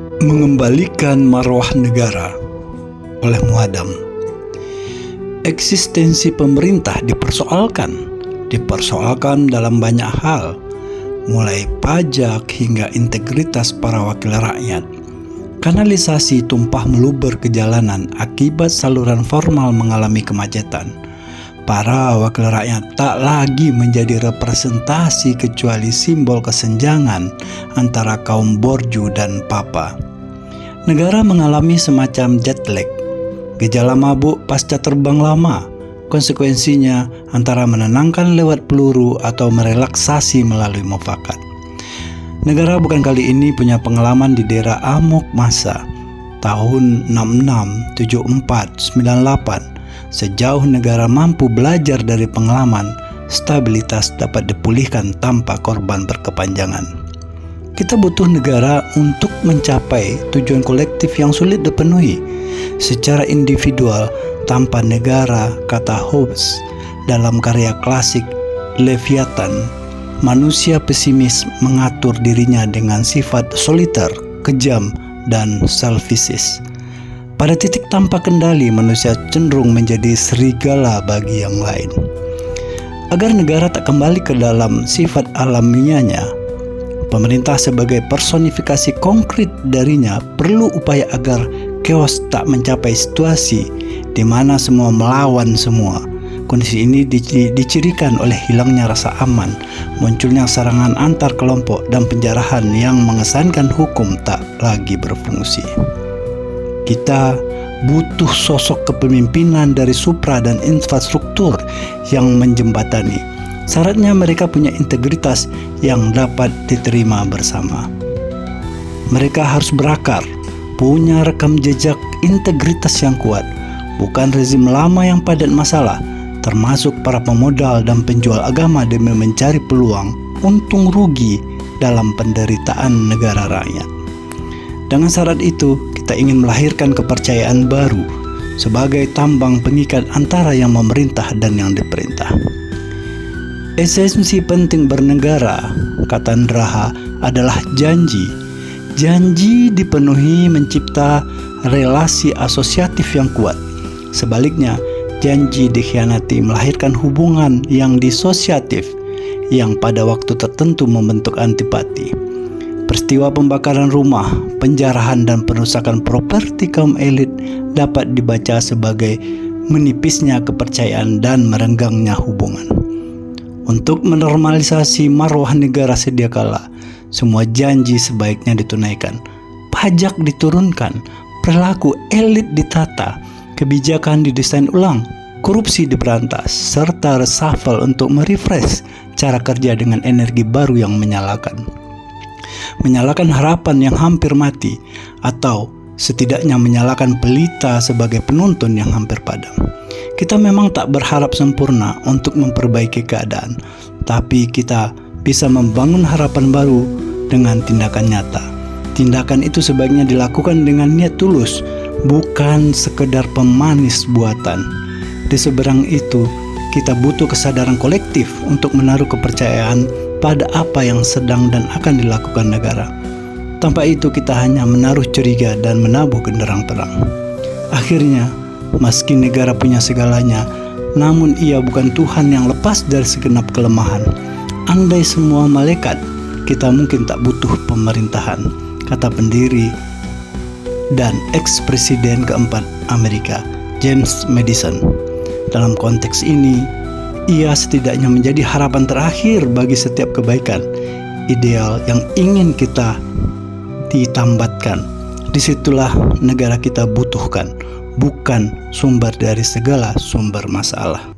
Mengembalikan marwah negara oleh Muadam. Eksistensi pemerintah dipersoalkan dalam banyak hal, mulai pajak hingga integritas para wakil rakyat. Kanalisasi tumpah meluber ke jalanan akibat saluran formal mengalami kemacetan. Para wakil rakyat tak lagi menjadi representasi kecuali simbol kesenjangan antara kaum borju dan papa. Negara mengalami semacam jet lag, gejala mabuk pasca terbang lama. Konsekuensinya antara menenangkan lewat peluru atau merelaksasi melalui mufakat. Negara bukan kali ini punya pengalaman di daerah amok massa tahun 66, 74, 98. Sejauh negara mampu belajar dari pengalaman, stabilitas dapat dipulihkan tanpa korban berkepanjangan. Kita butuh negara untuk mencapai tujuan kolektif yang sulit dipenuhi. Secara individual, tanpa negara, kata Hobbes dalam karya klasik Leviathan, manusia pesimis mengatur dirinya dengan sifat soliter, kejam, dan selfish. Pada titik tanpa kendali, manusia cenderung menjadi serigala bagi yang lain. Agar negara tak kembali ke dalam sifat alamiahnya, pemerintah sebagai personifikasi konkret darinya perlu upaya agar chaos tak mencapai situasi di mana semua melawan semua. Kondisi ini dicirikan oleh hilangnya rasa aman, munculnya serangan antar kelompok, dan penjarahan yang mengesankan hukum tak lagi berfungsi. Kita butuh sosok kepemimpinan dari supra dan infrastruktur yang menjembatani. Syaratnya mereka punya integritas yang dapat diterima bersama. Mereka harus berakar, punya rekam jejak integritas yang kuat, bukan rezim lama yang padat masalah, termasuk para pemodal dan penjual agama demi mencari peluang untung rugi dalam penderitaan negara rakyat. Dengan syarat itu, kita ingin melahirkan kepercayaan baru sebagai tambang pengikat antara yang memerintah dan yang diperintah. Esensi penting bernegara, kata Ndraha, adalah janji. Janji dipenuhi mencipta relasi asosiatif yang kuat. Sebaliknya, janji dikhianati melahirkan hubungan yang disosiatif yang pada waktu tertentu membentuk antipati. Peristiwa pembakaran rumah, penjarahan, dan perusakan properti kaum elit dapat dibaca sebagai menipisnya kepercayaan dan merenggangnya hubungan. Untuk menormalisasi marwah negara sedia kala, semua janji sebaiknya ditunaikan. Pajak diturunkan, perilaku elit ditata, kebijakan didesain ulang, korupsi diberantas, serta reshuffle untuk merefresh cara kerja dengan energi baru yang menyalakan harapan yang hampir mati, atau setidaknya menyalakan pelita sebagai penonton yang hampir padam. Kita memang tak berharap sempurna untuk memperbaiki keadaan, tapi kita bisa membangun harapan baru dengan tindakan nyata. Tindakan itu sebaiknya dilakukan dengan niat tulus, bukan sekedar pemanis buatan. Di seberang itu, kita butuh kesadaran kolektif untuk menaruh kepercayaan pada apa yang sedang dan akan dilakukan negara. Tanpa itu kita hanya menaruh curiga dan menabuh genderang perang. Akhirnya, meski negara punya segalanya, namun ia bukan Tuhan yang lepas dari segenap kelemahan. Andai semua malaikat, kita mungkin tak butuh pemerintahan, kata pendiri dan ex-presiden keempat Amerika, James Madison. Dalam konteks ini, ia setidaknya menjadi harapan terakhir bagi setiap kebaikan, ideal yang ingin kita ditambatkan. Disitulah negara kita butuhkan, bukan sumber dari segala sumber masalah.